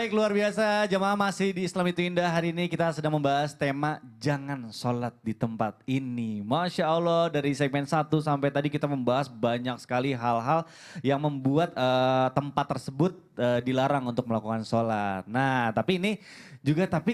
Baik, luar biasa. Jemaah masih di Islam Itu Indah. Hari ini kita sedang membahas tema Jangan Sholat di Tempat Ini. Masya Allah, dari segmen 1 sampai tadi kita membahas banyak sekali hal-hal yang membuat tempat tersebut dilarang untuk melakukan sholat. Nah, tapi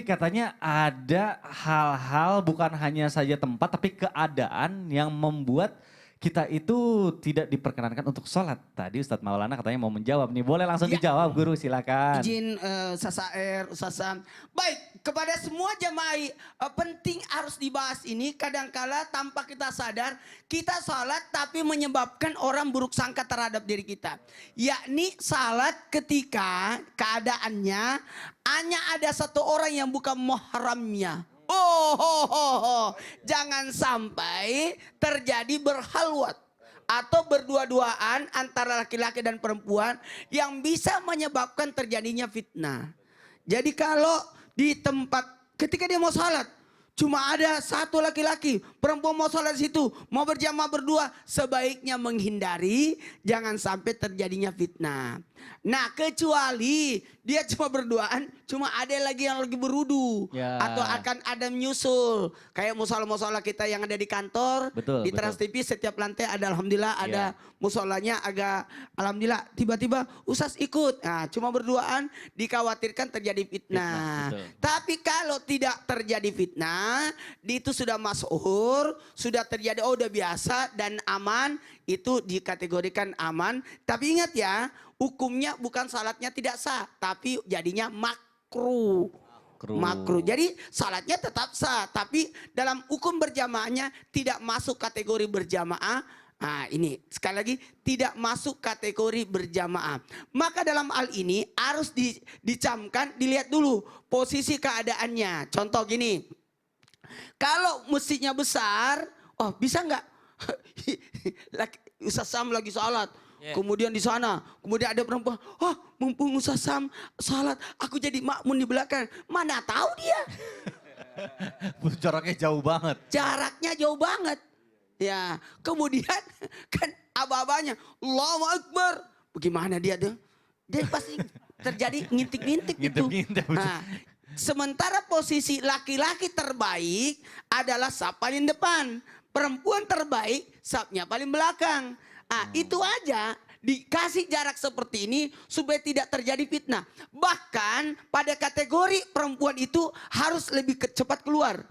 katanya ada hal-hal bukan hanya saja tempat, tapi keadaan yang membuat kita itu tidak diperkenankan untuk sholat. Tadi Ustadz Maulana katanya mau menjawab nih. Boleh langsung dijawab Guru, silakan. Izin Sasaer, Ustazam. Baik, kepada semua jamaah penting harus dibahas ini. Kadangkala tanpa kita sadar, kita sholat tapi menyebabkan orang buruk sangka terhadap diri kita. Yakni sholat ketika keadaannya hanya ada satu orang yang bukan muhramnya. Jangan sampai terjadi berhalwat atau berdua-duaan antara laki-laki dan perempuan yang bisa menyebabkan terjadinya fitnah. Jadi kalau di tempat ketika dia mau salat cuma ada satu laki-laki, perempuan mau sholat di situ, mau berjamaah berdua, sebaiknya menghindari, jangan sampai terjadinya fitnah. Nah, kecuali dia cuma berduaan, cuma ada lagi yang lagi berudu, atau akan ada menyusul, kayak musola-musola kita yang ada di kantor, di Trans TV setiap lantai ada alhamdulillah ada musolanya agak alhamdulillah tiba-tiba Ustaz ikut, nah cuma berduaan dikhawatirkan terjadi fitnah. Tapi kalau tidak terjadi fitnah, itu sudah masyhur, sudah terjadi, udah biasa dan aman, itu dikategorikan aman. Tapi ingat ya, hukumnya bukan salatnya tidak sah, tapi jadinya makruh. Makruh. Jadi salatnya tetap sah, tapi dalam hukum berjamaahnya tidak masuk kategori berjamaah. Nah ini sekali lagi tidak masuk kategori berjamaah. Maka dalam hal ini harus dicamkan, dilihat dulu posisi keadaannya. Contoh gini, kalau masjidnya besar, bisa nggak? Ustaz Sam lagi salat. Kemudian di sana, kemudian ada perempuan, mumpung Ustaz Sam salat, aku jadi makmum di belakang. Mana tahu dia? Jaraknya jauh banget. Jaraknya jauh banget. Ya, kemudian kan abah-abahnya, Allahu Akbar. Bagaimana dia tuh? Dia pasti terjadi ngintik-ngintik gitu. Nah, sementara posisi laki-laki terbaik adalah saf paling depan. Perempuan terbaik safnya paling belakang. Itu aja dikasih jarak seperti ini supaya tidak terjadi fitnah. Bahkan pada kategori perempuan itu harus lebih cepat keluar.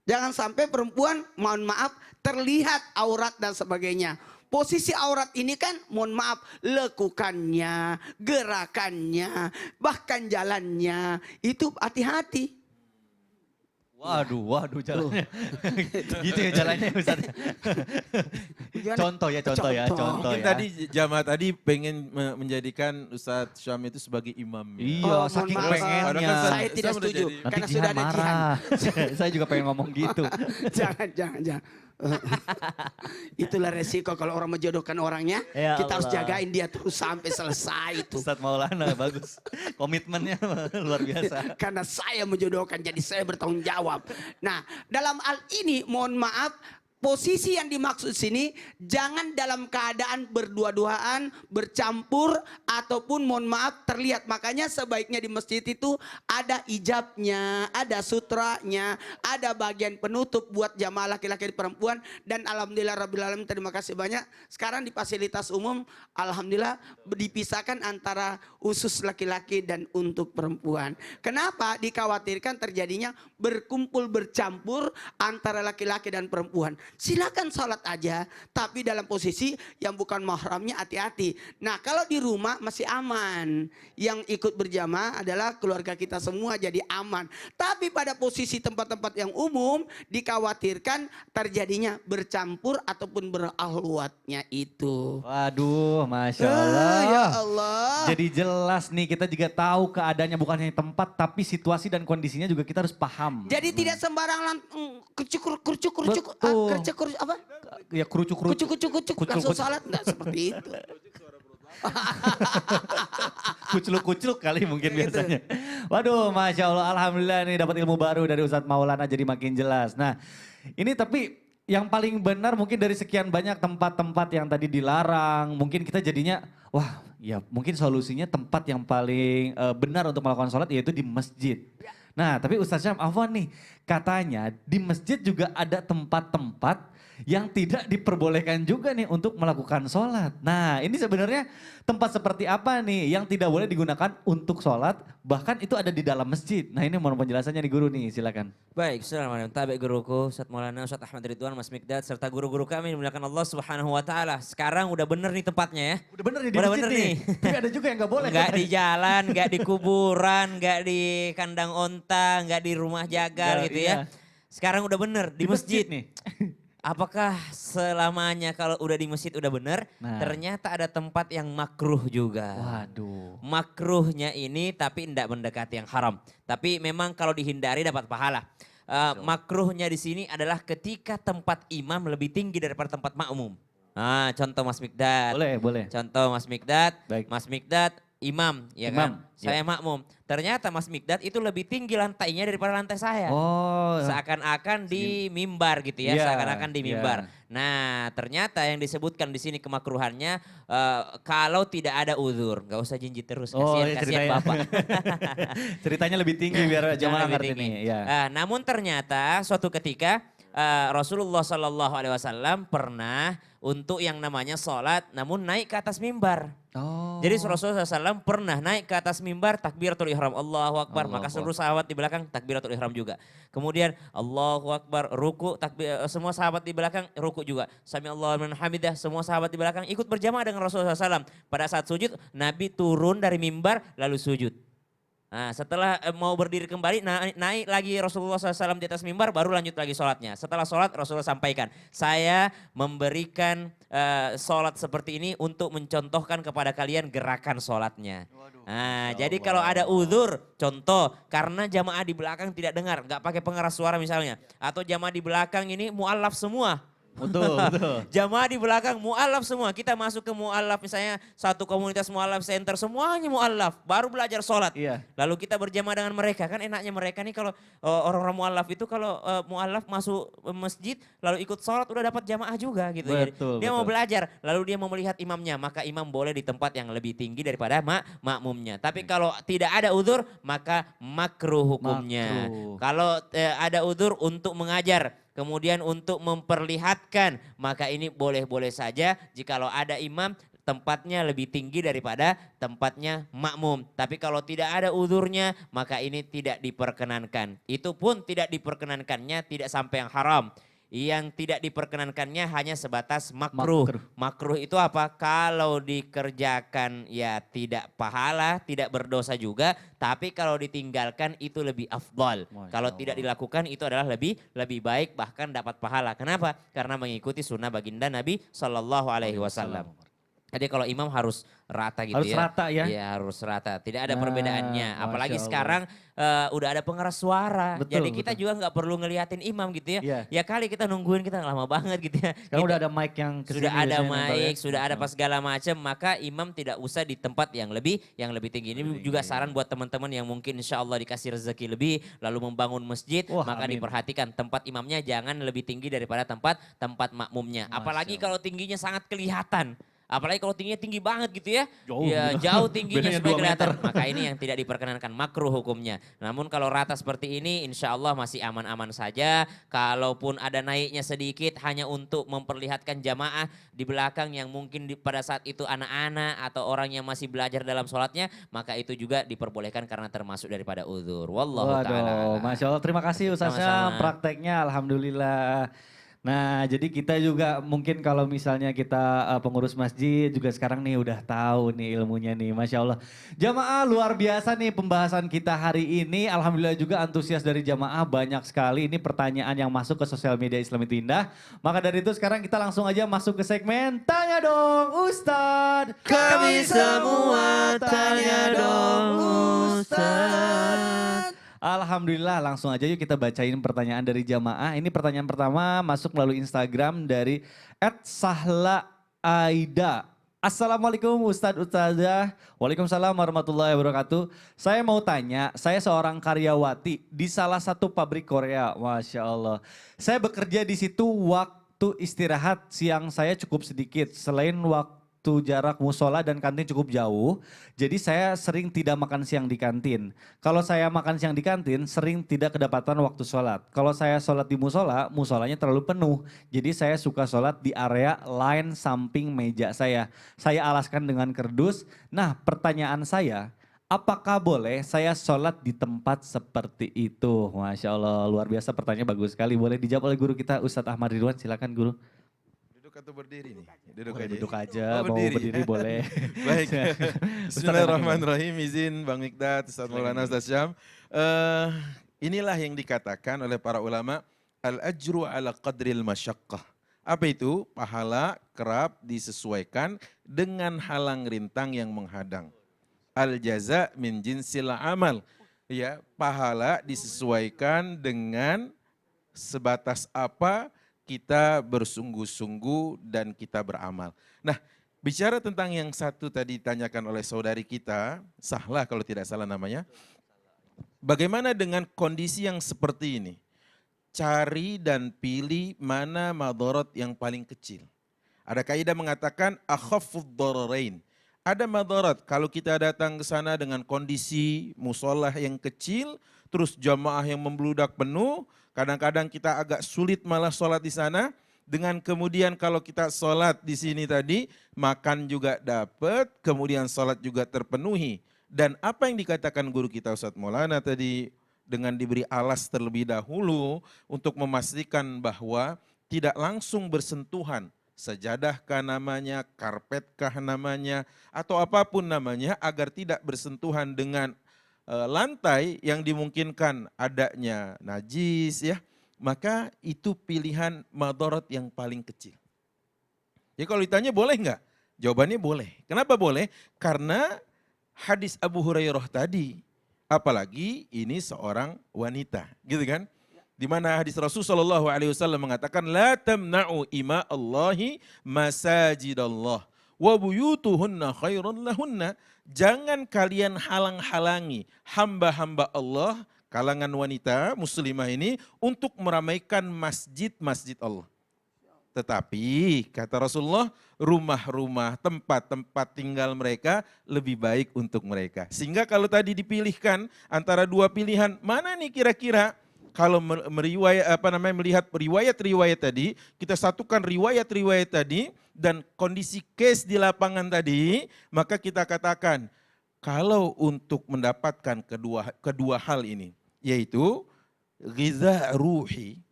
Jangan sampai perempuan, mohon maaf, terlihat aurat dan sebagainya. Posisi aurat ini kan, mohon maaf, lekukannya, gerakannya, bahkan jalannya, itu hati-hati. Waduh jalannya. Gitu ya jalannya Ustaz. Contoh ya. Mungkin tadi jamaah tadi pengen menjadikan Ustadz Syam itu sebagai imam. Iya, saking pengennya. Saya tidak setuju. Nanti Jihan marah. Saya juga pengen ngomong gitu. Jangan. Itulah resiko kalau orang menjodohkan orangnya. Ya kita Allah. harus jagain dia terus sampai selesai itu. Ustadz Maulana bagus. Komitmennya luar biasa. Karena saya menjodohkan, jadi saya bertanggung jawab. Nah, dalam hal ini mohon maaf, posisi yang dimaksud sini jangan dalam keadaan berdua-duaan, bercampur, ataupun mohon maaf terlihat. Makanya sebaiknya di masjid itu ada ijabnya, ada sutranya, ada bagian penutup buat jamaah laki-laki dan perempuan. Dan alhamdulillah rabbil alamin, terima kasih banyak. Sekarang di fasilitas umum alhamdulillah dipisahkan antara khusus laki-laki dan untuk perempuan. Kenapa? Dikhawatirkan terjadinya berkumpul bercampur antara laki-laki dan perempuan. Silakan sholat aja, tapi dalam posisi yang bukan mahramnya, hati-hati. Nah, kalau di rumah masih aman. Yang ikut berjamaah adalah keluarga kita semua, jadi aman. Tapi pada posisi tempat-tempat yang umum dikhawatirkan terjadinya bercampur ataupun berahluatnya itu. Waduh, Masya Allah. Ya Allah. Jadi jelas nih, kita juga tahu keadaannya bukan hanya tempat, tapi situasi dan kondisinya juga kita harus paham. Jadi tidak sembarangan kurcuk apa? Ya kucuk langsung salat, enggak seperti itu. Kucluk kali mungkin biasanya. Waduh, Masya Allah, alhamdulillah nih dapat ilmu baru dari Ustadz Maulana jadi makin jelas. Nah, ini tapi yang paling benar mungkin dari sekian banyak tempat-tempat yang tadi dilarang, mungkin kita jadinya, wah ya mungkin solusinya tempat yang paling benar untuk melakukan sholat yaitu di masjid. Nah tapi Ustaz Syam, afwan nih, katanya di masjid juga ada tempat-tempat yang tidak diperbolehkan juga nih untuk melakukan sholat. Nah ini sebenarnya tempat seperti apa nih yang tidak boleh digunakan untuk sholat, bahkan itu ada di dalam masjid. Nah ini mohon penjelasannya nih guru nih, silakan. Baik, Bismillahirrahmanirrahim. Tabi guruku, Ustaz Maulana, Ustaz Ahmad Ridwan, Mas Mikdad, serta guru-guru kami dimuliakan Allah Subhanahu wa Ta'ala. Sekarang udah bener nih tempatnya ya. Udah bener nih di Udah masjid bener nih. nih. Tapi ada juga yang nggak boleh. Nggak di katanya. jalan, nggak di kuburan, nggak di kandang onta, nggak di rumah jagal Nggak, gitu iya. ya. Sekarang udah bener di masjid. nih. Apakah selamanya kalau udah di masjid udah bener? Nah. Ternyata ada tempat yang makruh juga. Waduh. Makruhnya ini tapi tidak mendekati yang haram. Tapi memang kalau dihindari dapat pahala. Makruhnya di sini adalah ketika tempat imam lebih tinggi daripada tempat makmum. Nah, contoh Mas Mikdad. Boleh. Contoh Mas Mikdad. Baik. Mas Mikdad imam, ya Imam, kan? Saya makmum. Ternyata Mas Mikdad itu lebih tinggi lantainya daripada lantai saya. Oh. Seakan-akan di mimbar gitu ya, Iya, seakan-akan di mimbar. iya. Nah, ternyata yang disebutkan di sini kemakruhannya kalau tidak ada uzur, nggak usah jinjit terus, Oh, kasihan iya, kasihan ceritanya. Bapak. Ceritanya lebih tinggi biar Jangan jamaah lebih ngerti tinggi. nih. Ya. Namun ternyata suatu ketika Rasulullah Shallallahu Alaihi Wasallam pernah untuk yang namanya sholat, namun naik ke atas mimbar. Oh. Jadi Rasulullah SAW pernah naik ke atas mimbar takbiratul ihram, Allahu Akbar. Allahu Maka seluruh sahabat di belakang takbiratul ihram juga. Kemudian Allahu Akbar, ruku, semua sahabat di belakang ruku juga. Sami Allahu liman hamidah, semua sahabat di belakang ikut berjamaah dengan Rasulullah SAW. Pada saat sujud, Nabi turun dari mimbar lalu sujud. Nah, setelah mau berdiri kembali, naik lagi Rasulullah SAW di atas mimbar, baru lanjut lagi sholatnya. Setelah sholat Rasulullah sampaikan, saya memberikan sholat seperti ini untuk mencontohkan kepada kalian gerakan sholatnya. Nah, jadi kalau ada uzur, contoh karena jamaah di belakang tidak dengar, nggak pakai pengeras suara misalnya. Atau jamaah di belakang ini mu'alaf semua. Betul. Jamaah di belakang mu'alaf semua. Kita masuk ke mu'alaf misalnya satu komunitas mu'alaf center semuanya mu'alaf. Baru belajar sholat. Iya. Lalu kita berjamaah dengan mereka. Kan enaknya mereka nih kalau orang-orang mu'alaf itu kalau mu'alaf masuk masjid lalu ikut sholat udah dapat jamaah juga gitu. Jadi, Betul, dia mau betul. belajar lalu dia mau melihat imamnya. Maka imam boleh di tempat yang lebih tinggi daripada makmumnya. Tapi kalau tidak ada uzur maka makruh hukumnya. Makruh. Kalau ada uzur untuk mengajar. Kemudian untuk memperlihatkan, maka ini boleh-boleh saja jikalau ada imam tempatnya lebih tinggi daripada tempatnya makmum. Tapi kalau tidak ada uzurnya, maka ini tidak diperkenankan. Itu pun tidak diperkenankannya tidak sampai yang haram. Yang tidak diperkenankannya hanya sebatas makruh. Makruh itu apa? Kalau dikerjakan ya tidak pahala, tidak berdosa juga. Tapi kalau ditinggalkan itu lebih afdal. Kalau tidak dilakukan itu adalah lebih baik bahkan dapat pahala. Kenapa? Karena mengikuti sunnah baginda Nabi Shallallahu Alaihi Wasallam. Jadi kalau imam harus rata gitu Harus ya. rata ya? Iya harus rata, tidak ada Nah, perbedaannya. Apalagi Masya Allah. sekarang udah ada pengeras suara. Betul, Jadi kita betul. juga nggak perlu ngeliatin imam gitu ya. Iya. Ya kali kita nungguin kita lama banget gitu ya. Sekarang Kita- udah ada mic yang kesini sudah ada biasanya nempel ya. mic, sudah ada pas segala macam, maka imam tidak usah di tempat yang lebih tinggi. Ini juga saran buat teman-teman yang mungkin insya Allah dikasih rezeki lebih, lalu membangun masjid, Wah, maka amin. diperhatikan tempat imamnya jangan lebih tinggi daripada tempat makmumnya. Apalagi Masya kalau tingginya sangat kelihatan. Apalagi kalau tingginya tinggi banget gitu ya. Jauh. Ya, jauh tingginya Bedanya supaya 2 kelihatan. meter. Maka ini yang tidak diperkenankan, makruh hukumnya. Namun kalau rata seperti ini insya Allah masih aman-aman saja. Kalaupun ada naiknya sedikit hanya untuk memperlihatkan jamaah di belakang yang mungkin pada saat itu anak-anak atau orang yang masih belajar dalam sholatnya. Maka itu juga diperbolehkan karena termasuk daripada uzur. Wallahu ta'ala. Waduh, Masya Allah. Terima kasih Ustaznya, Sama-sama. prakteknya Alhamdulillah. Nah jadi kita juga mungkin kalau misalnya kita pengurus masjid juga sekarang nih udah tahu nih ilmunya nih, Masya Allah. Jamaah luar biasa nih pembahasan kita hari ini. Alhamdulillah juga antusias dari jamaah banyak sekali. Ini pertanyaan yang masuk ke sosial media Islam itu Indah. Maka dari itu sekarang kita langsung aja masuk ke segmen Tanya Dong Ustadz. Kami semua tanya dong Ustadz. Alhamdulillah langsung aja yuk kita bacain pertanyaan dari jamaah. Ini pertanyaan pertama masuk melalui Instagram dari @sahlaaida. Assalamualaikum Ustadz Ustazah. Waalaikumsalam warahmatullahi wabarakatuh. Saya mau tanya, saya seorang karyawati di salah satu pabrik Korea. Masya Allah. Saya bekerja di situ waktu istirahat siang saya cukup sedikit. Selain waktu waktu jarak musola dan kantin cukup jauh. Jadi saya sering tidak makan siang di kantin. Kalau saya makan siang di kantin sering tidak kedapatan waktu sholat. Kalau saya sholat di musola, musolanya terlalu penuh. Jadi saya suka sholat di area lain samping meja saya. Saya alaskan dengan kerdus. Nah pertanyaan saya, apakah boleh saya sholat di tempat seperti itu? Masya Allah, luar biasa, pertanyaan bagus sekali. Boleh dijawab oleh guru kita Ustadz Ahmad Ridwan, silakan guru. Duduk atau berdiri nih? Duduk Boleh aja. duduk aja, Oh, mau berdiri boleh. Baik. Ustadz, Bismillahirrahmanirrahim. Izin Bang Mikdad, Ustaz Maulana, Ustaz Syam. Inilah yang dikatakan oleh para ulama, al-ajru ala qadril masyaqqah. Apa itu? Pahala kerap disesuaikan dengan halang rintang yang menghadang. Al-jaza min jinsil amal. Ya, pahala disesuaikan dengan sebatas apa kita bersungguh-sungguh dan kita beramal. Nah, bicara tentang yang satu tadi ditanyakan oleh saudari kita, Sahlah kalau tidak salah namanya. Bagaimana dengan kondisi yang seperti ini? Cari dan pilih mana madorot yang paling kecil. Ada kaidah mengatakan akhaffud dararain. Ada madorot kalau kita datang ke sana dengan kondisi musolah yang kecil, terus jamaah yang membludak penuh, kadang-kadang kita agak sulit malah sholat di sana. Dengan kemudian kalau kita sholat di sini tadi, makan juga dapat, kemudian sholat juga terpenuhi. Dan apa yang dikatakan guru kita Ustadz Maulana tadi, dengan diberi alas terlebih dahulu untuk memastikan bahwa tidak langsung bersentuhan, sajadahkah namanya, karpetkah namanya, atau apapun namanya, agar tidak bersentuhan dengan lantai yang dimungkinkan adanya najis, ya, maka itu pilihan madorot yang paling kecil. Jadi kalau ditanya boleh nggak? Jawabannya boleh. Kenapa boleh? Karena hadis Abu Hurairah tadi, apalagi ini seorang wanita, gitu kan? Di mana hadis Rasulullah SAW mengatakan, la tamna'u ima Allahi masajidallah wa buyutuhunna khairun lahunna. Jangan kalian halang-halangi hamba-hamba Allah, kalangan wanita muslimah ini untuk meramaikan masjid-masjid Allah. Tetapi kata Rasulullah, rumah-rumah, tempat-tempat tinggal mereka lebih baik untuk mereka. Sehingga kalau tadi dipilihkan antara dua pilihan, mana nih kira-kira? Kalau melihat riwayat-riwayat tadi, kita satukan riwayat-riwayat tadi dan kondisi case di lapangan tadi, maka kita katakan kalau untuk mendapatkan kedua hal ini, yaitu ghiza ruhi,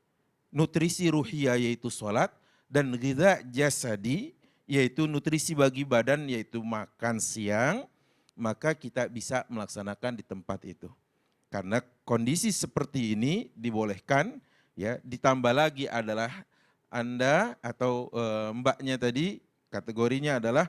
nutrisi ruhiyah yaitu sholat, dan ghiza jasadi yaitu nutrisi bagi badan yaitu makan siang, maka kita bisa melaksanakan di tempat itu. Karena kondisi seperti ini dibolehkan, ya, ditambah lagi adalah Anda atau mbaknya tadi kategorinya adalah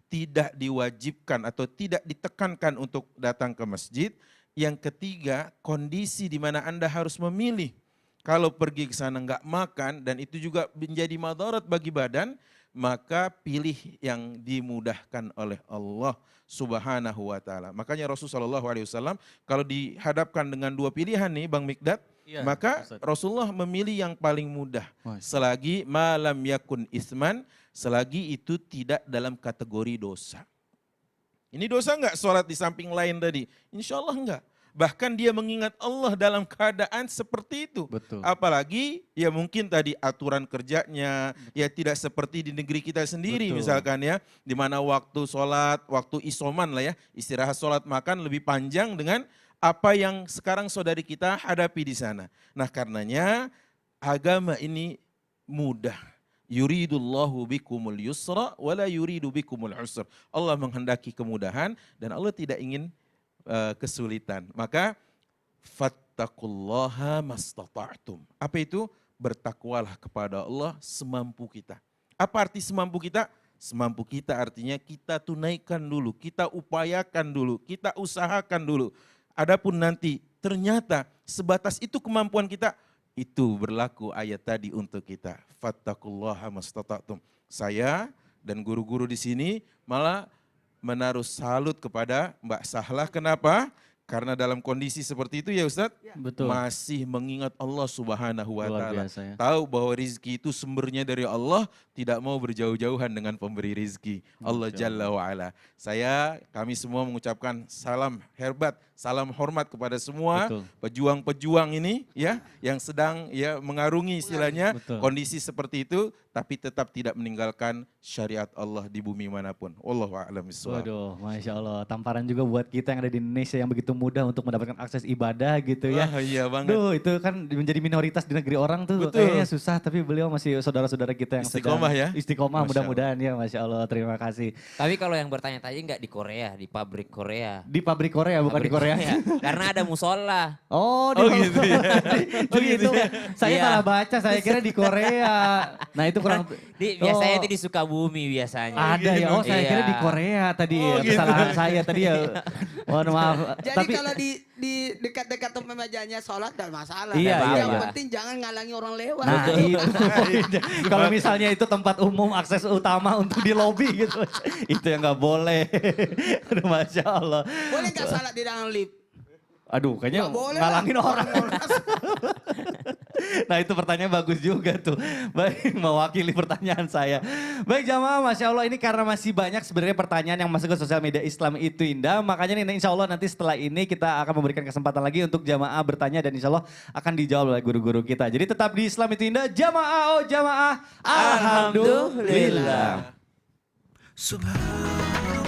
tidak diwajibkan atau tidak ditekankan untuk datang ke masjid. Yang ketiga, kondisi di mana Anda harus memilih. Kalau pergi ke sana enggak makan dan itu juga menjadi madarat bagi badan, maka pilih yang dimudahkan oleh Allah Subhanahu wa taala. Makanya Rasulullah SAW kalau dihadapkan dengan dua pilihan nih Bang Mikdad, Ya, maka Ustaz. Rasulullah memilih yang paling mudah. Masya. Selagi malam yakun isman, selagi itu tidak dalam kategori dosa. Ini dosa enggak sholat di samping lain tadi? Insya Allah enggak. Bahkan dia mengingat Allah dalam keadaan seperti itu. Betul. Apalagi ya mungkin tadi aturan kerjanya ya tidak seperti di negeri kita sendiri. Betul. Misalkan ya, di mana waktu sholat, waktu isoman lah ya, istirahat sholat makan lebih panjang dengan apa yang sekarang saudari kita hadapi di sana. Nah karenanya agama ini mudah. Yuridullahu bikumul yusra wala yuridu bikumul usra. Allah menghendaki kemudahan dan Allah tidak ingin kesulitan. Maka fattaqullaha mastata'tum. Apa itu? Bertakwalah kepada Allah semampu kita. Apa arti semampu kita? Semampu kita artinya kita tunaikan dulu, kita upayakan dulu, kita usahakan dulu. Adapun nanti ternyata sebatas itu kemampuan kita, itu berlaku ayat tadi untuk kita. Fattaqullaha mastata'tum. Saya dan guru-guru di sini malah menaruh salut kepada Mbak Sahlah. Kenapa? Karena dalam kondisi seperti itu ya Ustadz, Betul. masih mengingat Allah Subhanahu wa Luar taala. biasa ya. Tahu bahwa rizki itu sumbernya dari Allah, tidak mau berjauh-jauhan dengan pemberi rizki. Allah Jalla wa ala. Kami semua mengucapkan salam hebat, salam hormat kepada semua Betul. pejuang-pejuang ini ya yang sedang ya mengarungi istilahnya Betul. kondisi seperti itu, tapi tetap tidak meninggalkan syariat Allah di bumi manapun. Wallahu a'lam bishawab. Waduh, Masya Allah. Tamparan juga buat kita yang ada di Indonesia yang begitu mudah untuk mendapatkan akses ibadah gitu ya. Wah, iya banget. Duh, itu kan menjadi minoritas di negeri orang tuh Betul. kayaknya susah. Tapi beliau masih saudara-saudara kita yang Istiqomah ya. Istiqomah Masya mudah-mudahan ya, Masya Allah. Terima kasih. Tapi kalau yang bertanya tadi nggak di Korea, di pabrik Korea. Di pabrik Korea, bukan di Pabrik Korea. Karena ada musola. Oh, Oh, gitu ya. Oh gitu ya. Saya Iya. salah baca, saya kira di Korea. Nah itu kurang. Biasanya Oh. itu di Sukabumi biasanya. Ada ya, oh saya Iya. kira di Korea tadi Oh, ya, gitu. kesalahan saya tadi ya. Mohon maaf. Jadi Tapi kalau di dekat-dekat tempat mejanya sholat gak masalah. Iya, Yang iya, iya. penting jangan ngalangi orang lewat. nah itu, kalau misalnya itu tempat umum akses utama untuk di lobi gitu, itu yang nggak boleh. Aduh, Masya Allah. Boleh gak salat di dalam lift? Aduh, kayaknya Nggak boleh ngalangin lah. orang. Nah itu pertanyaan bagus juga tuh. Baik, mewakili pertanyaan saya. Baik jamaah, Masya Allah ini karena masih banyak sebenarnya pertanyaan yang masuk ke sosial media Islam itu indah. Makanya nih insya Allah nanti setelah ini kita akan memberikan kesempatan lagi untuk jamaah bertanya dan insya Allah akan dijawab oleh guru-guru kita. Jadi tetap di Islam itu indah, jamaah oh jamaah. Alhamdulillah. Alhamdulillah. Subhanallah.